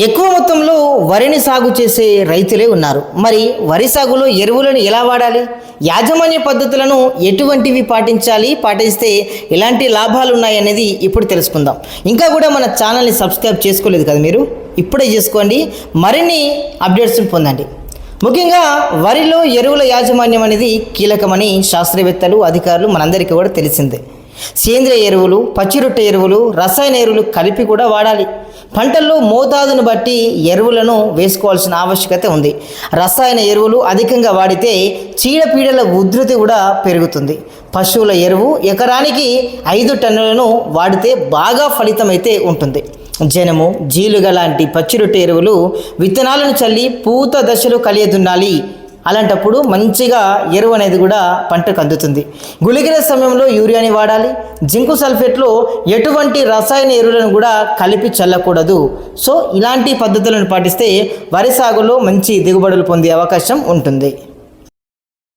ఎక్కువ మొత్తంలో వరిని సాగు చేసే రైతులే ఉన్నారు. మరి వరి సాగులో ఎరువులను ఎలా వాడాలి, యాజమాన్య పద్ధతులను ఎటువంటివి పాటిస్తే ఎలాంటి లాభాలు ఉన్నాయనేది ఇప్పుడు తెలుసుకుందాం. ఇంకా కూడా మన ఛానల్ని సబ్స్క్రైబ్ చేసుకోలేదు కదా మీరు, ఇప్పుడే చేసుకోండి, మరిన్ని అప్డేట్స్ పొందండి. ముఖ్యంగా వరిలో ఎరువుల యాజమాన్యం అనేది కీలకమని శాస్త్రవేత్తలు, అధికారులు మనందరికీ కూడా తెలిసిందే. సేంద్రియ ఎరువులు, పచ్చిరొట్టె ఎరువులు, రసాయన ఎరువులు కలిపి కూడా వాడాలి. పంటల్లో మోతాదును బట్టి ఎరువులను వేసుకోవాల్సిన ఆవశ్యకత ఉంది. రసాయన ఎరువులు అధికంగా వాడితే చీడపీడల ఉధృతి కూడా పెరుగుతుంది. పశువుల ఎరువు ఎకరానికి 5 టన్నులను వాడితే బాగా ఫలితం అయితే ఉంటుంది. జనము, జీలుగ లాంటి పచ్చిరొట్టె ఎరువులు విత్తనాలను చల్లి పూత దశలో కలియదున్నాలి. అలాంటప్పుడు మంచిగా ఎరువు అనేది కూడా పంటకు అందుతుంది. గుళికల సమయంలో యూరియాని వాడాలి. జింకు సల్ఫేట్లో ఎటువంటి రసాయన ఎరువులను కూడా కలిపి చల్లకూడదు. సో ఇలాంటి పద్ధతులను పాటిస్తే వరి సాగులో మంచి దిగుబడులు పొందే అవకాశం ఉంటుంది.